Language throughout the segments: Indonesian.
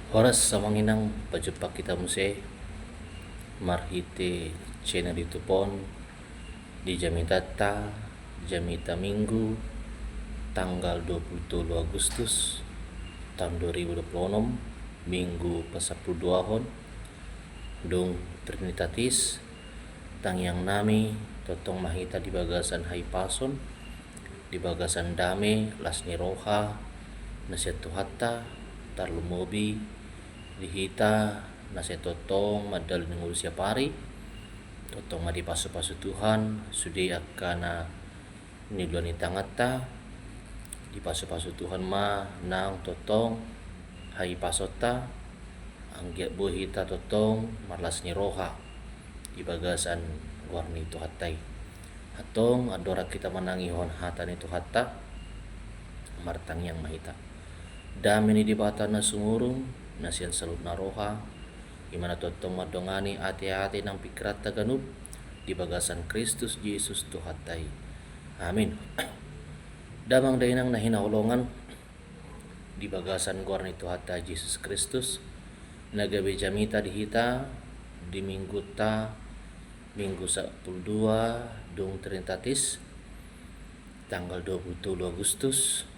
Horas sa manginang pajumpa kita muse marhite channel itu pon di Jamitata Jamita Minggu tanggal 27 Agustus tahun 2026 Minggu ke-10 dong Trinitatis tang yang nami totong mahita di bagasan Haipason di bagasan Dame Lasni Roha Nasetu Hatta Tarlumobi dihita nasetotong madal ningurusya pari totong madi pasu-pasu Tuhan sudi akana niluani tangata di pasu-pasu Tuhan ma nang totong hai pasota anggiat buhita totong marlas ni roha di bagasan warni itu hatai atong adora kita menangihon hata ni tu hatta martang yang mahita dami ni di bata na sumurung nasian salut na roha imana totong madongani ati-ati ng pikrat taganub di bagasan Kristus Jesus tu hatai. Amin. Damang dainang na hinahulongan di bagasan guar ni tu hatai Jesus Kristus nagabi jamita dihita di minggu minggu 12 dong Trinitatis tanggal 27 Agustus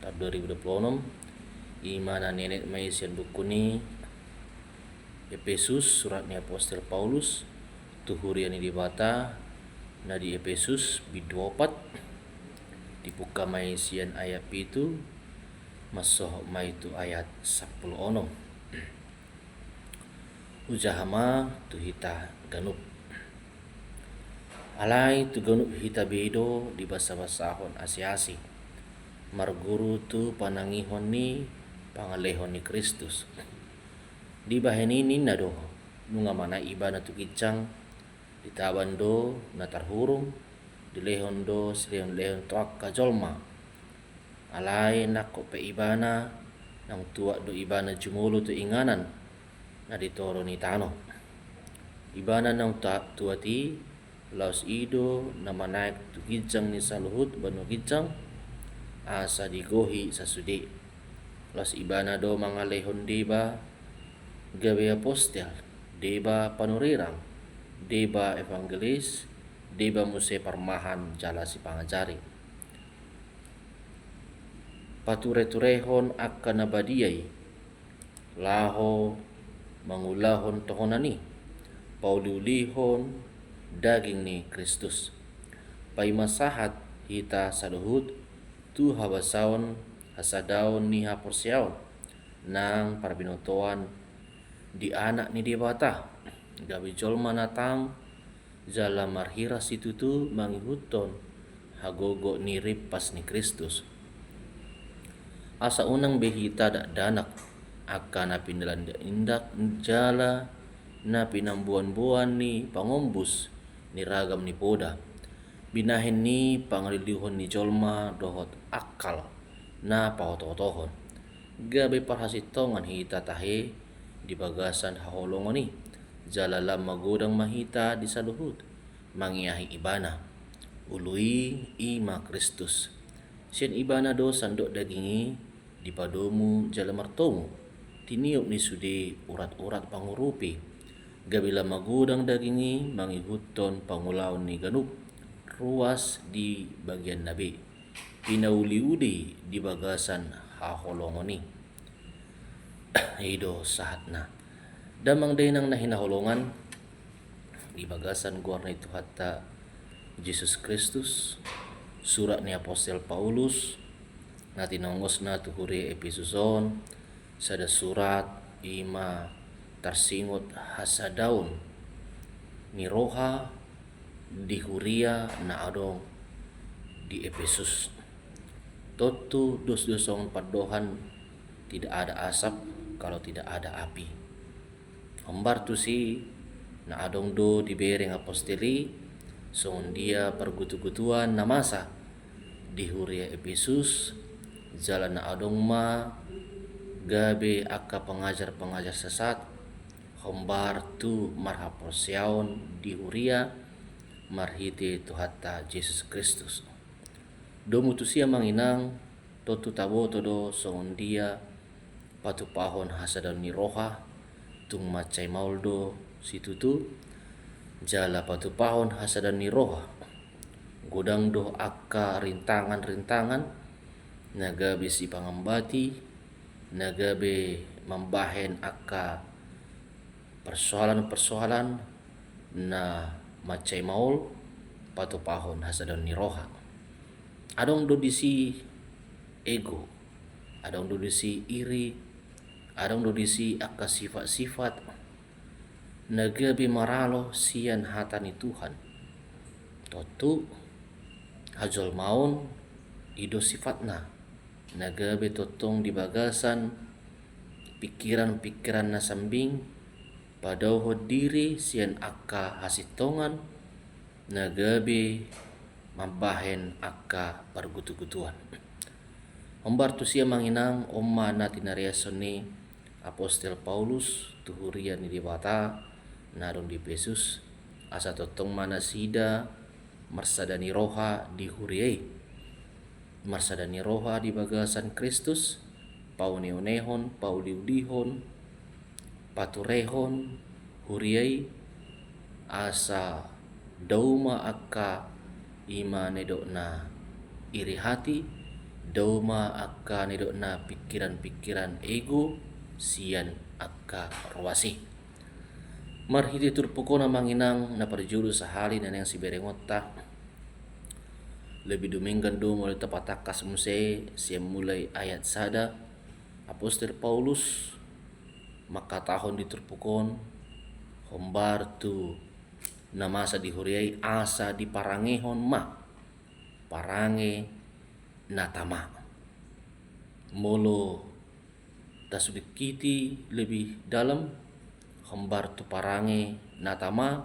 tahun 2026 imana nenek maisian buku ni Efesus suratnya Apostel Paulus tuhurian di bata na di Efesus bidwopat dibuka maisian ayat itu masoh itu ayat 10 ujahama tu hita ganup alai tu ganup hita bedo di basa-basahon asi-asi marguru tu panangihon ni pangalehon ni Kristus di baheni ni nado nunga mana iba na tu kicang ditaban do na tarhurung di lehon do silion lehon toak kajolma alai nako pe ibana nang tua do ibana jumulu tu inganan na ditoro ni tano ibana nang tua ti laos ido na manaik tu kijang ni saluhut banu kijang asa digohi sasudi laos ibana do mangalehon deba gawe apostel deba panurirang deba evangelis deba muse parmahan jala si pangajari pature-turehon akan nabadiai laho mangulahon tohonani pauliulihon daging ni Kristus paimasahat hita saluhut tu habasaon hasadaon ni haporsiaon nang parbinotoan di anak ni debata gawi jolma natang jala marhira situ tu mangihuton hagogo ni ripas ni Kristus asa unang behita dak danak akan napindalan indak jala na pinambuan-buan ni pangombus ni ragam ni poda binahen ni pangalilihon ni jolma dohot akal na pahotohotohon gabe parhasitongan hita tahe di bagasan haholongan ni jalalam magodang mahita di saluhut mangiahi ibana ului ima Kristus sian ibana do sandok dagingi di padomu jala martomu tiniup ni sudi urat-urat pangurupi gabila magodang dagingi mangihuton pangulaon ni ganup ruas di bagian nabi pinauliudi di bagasan haholongan ni ido sahatna damang dainang na hinahulongan di bagasan guar na itu hatta Jesus Kristus surat ni Apostel Paulus na tinongos na tuhuri Efesuson sada surat ima tarsingot hasadaun ni roha di huria na adong di Efesus totu dos-dosong padohan tidak ada asap kalau tidak ada api hambar tu si na adong do di bereng aposteli songon dia pergutu-gutuan na masa di huria Efesus jalan na adong ma gabe akka pengajar-pengajar sesat hambar tu marhaporsiaon di huria marhite tu hatta Jesus Kristus do mutusia manginang totu tabo todo songon dia patu pahon hasadan ni roha tung macai mauldo situ tu jala patu pahon hasadan ni roha godang do akka rintangan-rintangan nagabe si pangambati nagabe membahen akka persoalan-persoalan na macai maul patu pahon hasadan ni roha adong do disi ego adong do disi iri adong do disi akka sifat-sifat nagabe maralo sian hatani Tuhan totu hajol maun ido sifatna nagabe totong di bagasan pikiran-pikiran na sambing padauho diri sian akka hasitongan nagabe mambahen akka pargutu-gutuan Ombar tu sia manginang omma na tinariason ni Apostel Paulus tuhurian ni dibata narong di Pesus asa totong mana sida marsadani roha di huriai marsadani roha di bagasan Kristus pauneonehon pauliudihon paturehon huriai asa dauma akka ima nedokna iri hati dauma akka nedokna pikiran-pikiran ego sian akka ruasi marhiti turpukona manginang na parjuru sahali na yang si berengotta lebih duminggan do mulai tapatakas muse siya mulai ayat sada Apostel Paulus maka tahun di turpukon hombar tu na masa dihuriai asa di parangehon ma parange natama molo tasudikiti lebih dalam hombar tu parange natama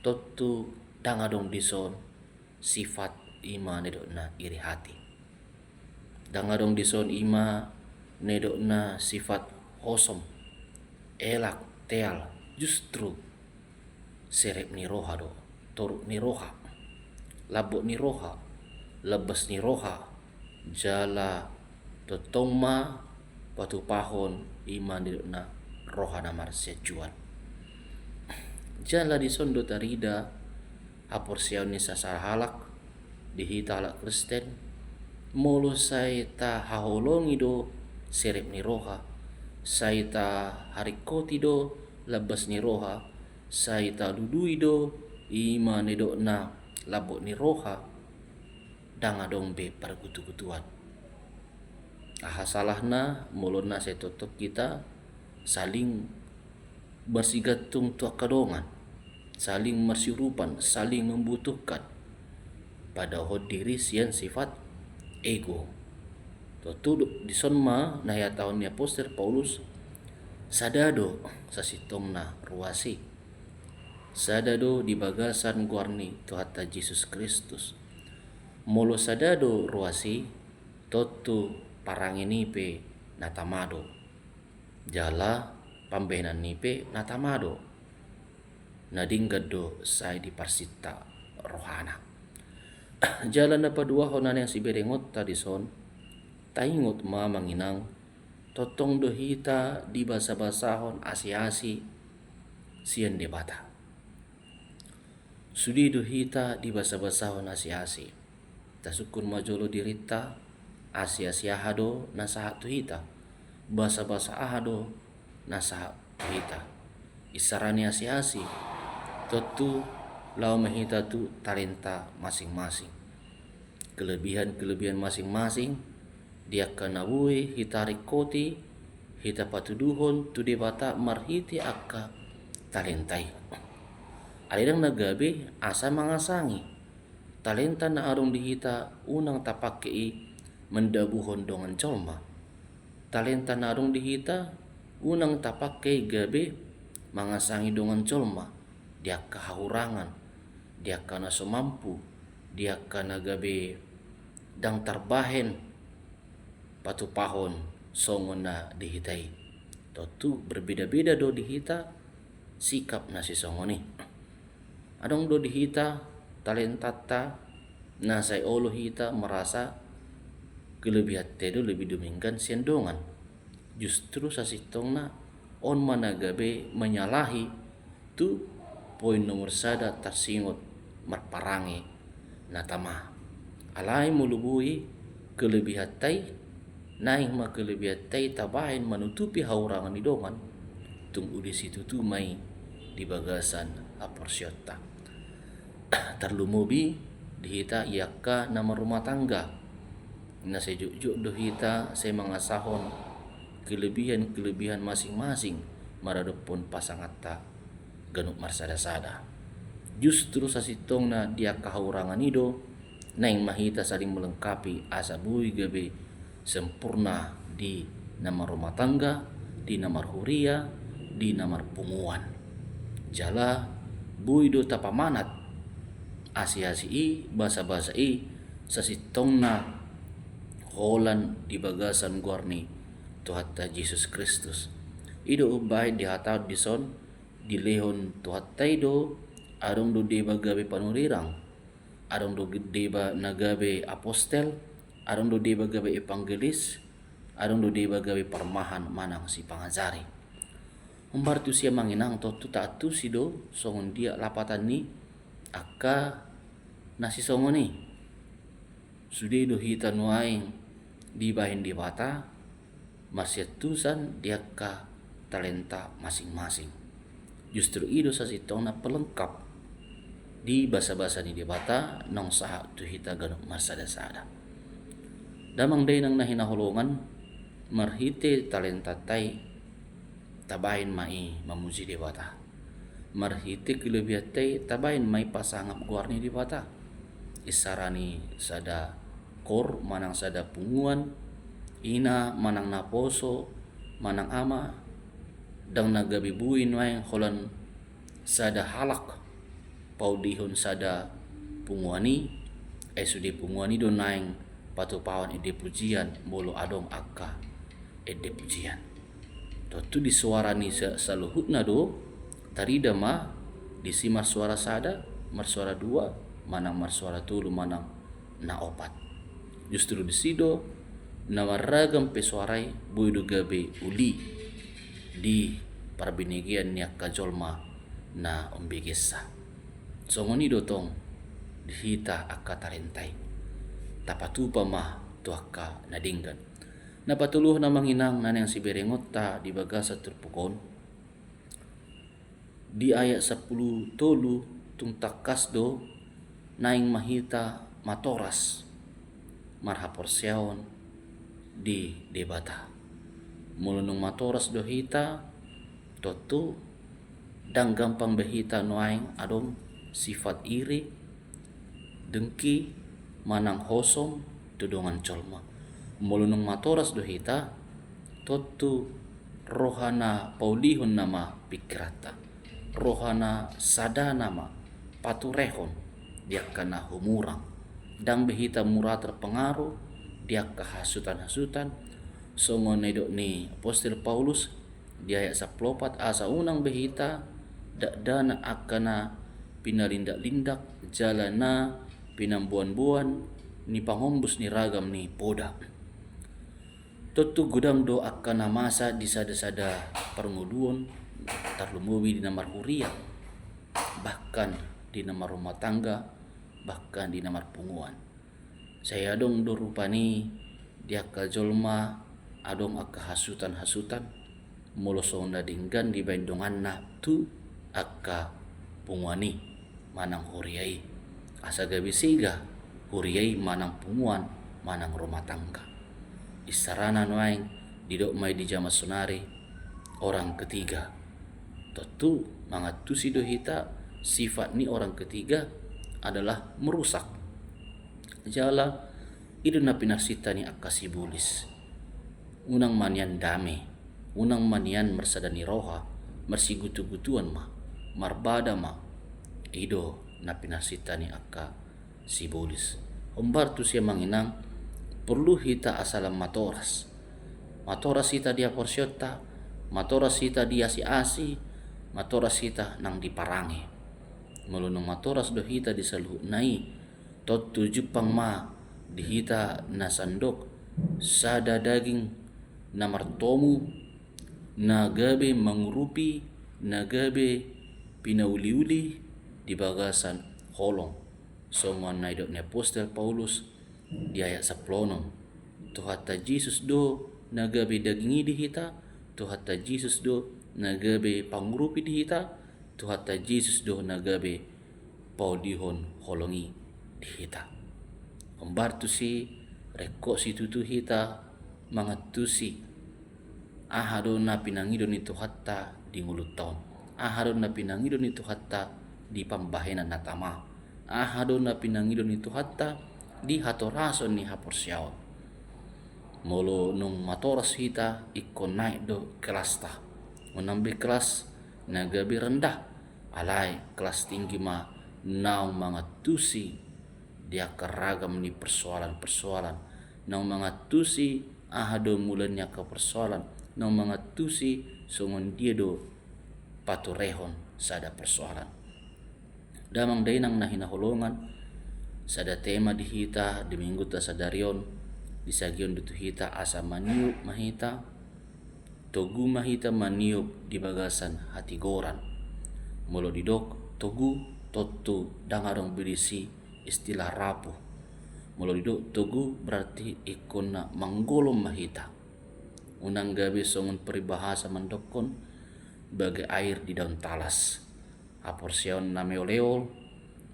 totu dangadong dison sifat ima nedokna iri hati dangadong dison ima nedokna sifat hosom elak teal justru serep ni roha do toruk ni roha labok ni roha lebes ni roha jala totongma patu pahon ima nedokna roha namar sejuan jala di sondo tarida apor siaw ni sasar halak dihita halak Kristen molo sai ta haholongi do serep ni roha sai ta harikoti do labas ni roha sai ta dudui do ima nedokna labok ni roha dangadong be pargutu-gutuan aha salahna molona se totok kita saling bersigatung tua kadongan saling mersirupan saling membutuhkan pada diri sian sifat ego totu di sonma na ya tahun ni Apostel Paulus sadado sasitongna ruasi sadado di bagasan guarni Tuhata Yesus Kristus molo sadado ruasi totu parangenipe natamado jala pambenan nipe natamado nadinggado sai di parsita rohana jalan na padua honan yang si berengot tadi son taingot ma manginang totong dohita di basa-basahon asi-asi sian debata sudi dohita di basa-basahon asi-asi tasukun majolo dirita asi-asi ahado nasahat tuhita basa-basa ahado nasahat tuhita isarani asi-asi totu lau mahita tu talenta masing-masing kelebihan-kelebihan masing-masing dia kanawui hitarik koti hita patuduhon tu debata marhiti akka talentai alirang nagabe asa mangasangi talenta na arong dihita unang tapakei mendabuhon dongan colma talenta na arong dihita unang tapakei gabe mangasangi dongan colma dia kahurangan dia kana somampu dia kana gabe dang tarbahen patu pahon songon na dihitai totu berbeda-beda do dihita sikap na si songoni adong do dihita talentata na say olo hita merasa kelebihan tedo lebih domingkan siandongan justru sasitongna on managabe menyalahi tu poin nomor sada tersingot marparange natama alai mulubui kelebihan tai naing ma kelebihan tai tabahin menutupi haurangan idongan tung udi situ tu mai di bagasan aporsyota terlumubi dihita iaka nama rumah tangga na sejuk-juk dohita saya mengasahon kelebihan masing-masing maradopon pasangatta ganuk marsada-sada justru sasitong na dia kahaurangan ido naing mahita saling melengkapi asa bui gabe sempurna di nama rumah tangga, di namar huria, di namar punguan jala bui do tapamanat asi-asi i basa-basa i sasitong na holan di bagasan guarni Tuhatta Yesus Kristus ido ubay di hatao dison di lehon Tuhatta ido arong do deba gabe panurirang arong do deba nagabe apostel arong do deba gabe evangelis arong do deba gabe parmahan manang si pangajari umbar tu sia manginang to tu tatu sido songon dia lapatan ni akka nasi songon ni sude do hita nuaing di bahin di bata masyetusan dia ka talenta masing-masing justru ido sasitong na pelengkap di basa-basa ni di bata nong saha tu hita ganuk marsada-sada damang day nang nahinahulungan marhite talenta tay tabahin mai mamuji di bata marhite kelebihan tay tabahin mai pasangap guarni di bata isarani sada kor manang sada punguan ina manang naposo manang ama dang nagabibuin waeng holan sada halak paudihon sada punguani sudi punguani do naeng patupawan ide pujian bolo adong akka ide pujian tu di suarani saluhutna do tarida ma disi marsuara sada marsuara dua manang marsuara tulu manang na opat justru di sido nawaragam pesuarai buidu gabe uli di parbinigian niak kajolma na ombegesa songoni dotong dihita akka tarentai tapatupa mah tuaka nadinggan napatuluh na manginang nanang si berengot ta di bagasa terpukon di ayat 10 tolu tung takas do naing mahita matoras marhaporseon di debata mulunung matoras do hita totu dang gampang behita noaing adong sifat iri dengki manang hosom tudongan colma mulunung matoras do hita totu rohana paulihon nama pikirata rohana sada nama paturehon dia kana humurang dang behita murah terpengaruh dia kehasutan-hasutan songon nedok ni apostel Paulus di ayat 14 asa unang behita dana akana pinalindak-lindak jalana pinambuan-buan ni pangombus ni ragam ni poda totu gudang do akana masa di sada-sada permuduan tarlumubi di namar huria bahkan di namar rumah tangga bahkan di namar punguan saya dong do rupani dia kajolma adong akka hasutan-hasutan molosonda dinggan di bendongan na tu akka punguani manang huriai asa gabisiga huriai manang punguan manang rumah tangga isarana noaing didok mai di jama sonari orang ketiga tentu mangatusi do hita sifat ni orang ketiga adalah merusak jala idu na pinasita ni akasibulis unang manian dame unang manian mersadani roha marsigutu-gutuan ma marbada ma ido na pinasita ni akasibulis umbar tu siya manginang perlu hita asalam matoras hita dia porsyota matoras hita dia asi matoras hita nang diparangi melunong matoras do hita di saluh nai tot tujuh pang ma dihita na sandok sada daging na martomu, na gabe mangurupi, na gabe pinauli-uli di bagasan holong. Songon na idot ni Apostel Paulus di ayat 10. Tuhatta Jesus do na gabe dagingi di hita, tuhatta Jesus do na gabe pangurupi di hita, tuhatta Jesus do na gabe paudihon holongi di hita. Kombartusi reko si tutu hita mangatusi ahado na pinangidon itu hatta di ngulut taon, ahado na pinangidon itu hatta di pambahenan natama, ahado na pinangidon itu hatta di hatorason ni haporsiaon. Molo nung matoras hita ikon naik do kelas ta, menambah kelas na gabi rendah, alai kelas tinggi ma naung mangatusi dia keragam ni persoalan-persoalan, naung mangatusi ahado mulanya ke persoalan, naung mangatusi songon dia do paturehon sada persoalan. Damang dainang nahina holongan sada tema di hita di minggu ta sadarion di sagion dutu hita asa maniup mahita togu mahita maniup di bagasan hati goran. Molo didok togu totu dangarong berisi istilah rapuh. Molo didok togu berarti ikona manggolom mahita. Unang gabi songon peribahasa mandokon bagai air di daun talas. Aporsion na meoleol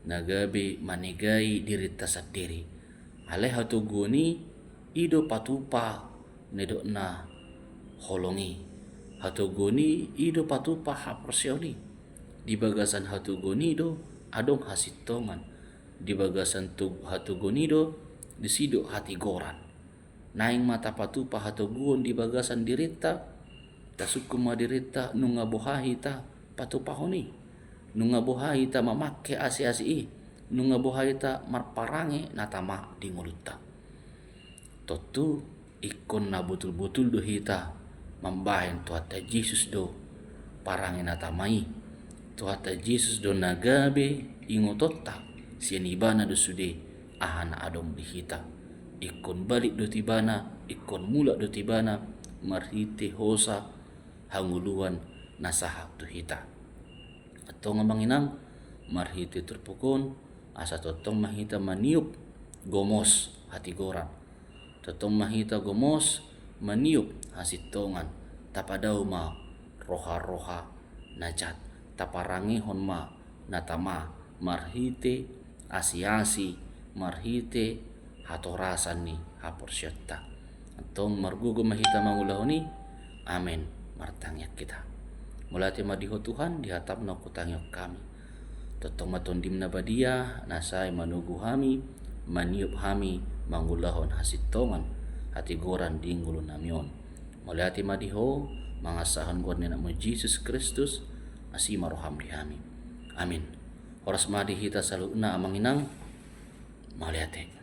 na gabi manigai diri tasadiri. Aleha tuguni ido patupa nedok na holongi. Hatuguni ido patupa haporsioni. Di bagasan hatuguni do adong hasitongan. Di bagasan hatuguni do disido hati goran. Naing mata patupa hatuguon di bagasan dirita tasukuma dirita nunga bohahi ta patupahoni, nunga bohahi ta mamake asi-asi, nunga bohahi ta marparange natama di nguluta. Totu ikon na betul-betul do hita mambahen tuata Jesus do parange natamai, tuata Jesus do nagabe ingotota sianibana do sude ahana adong di hita. Ikon balik do tibana, ikon mula do tibana marhite hosa hanguluan nasaha tu hita. Atong manginang marhite terpukon asa totong mahita maniup gomos hati goran. Totong mahita gomos maniup hasitongan tapadau ma roha-roha najat taparangi hon ma natama marhite asi-asi marhite hatorasan ni haporsyata. Atong margugo mahita mangulahoni amen martangyak kita. Mulati madiho Tuhan dihatap na kutangyok kami. Totong matondim na badia nasay manugu hami maniup hami mangulahon hasitongan hati goran dinggulo namion. Mulati madiho mangasahan gor ni namo Jesus Kristus asima roham di hami. Amin. Horas madi hita saluna amanginang maliate.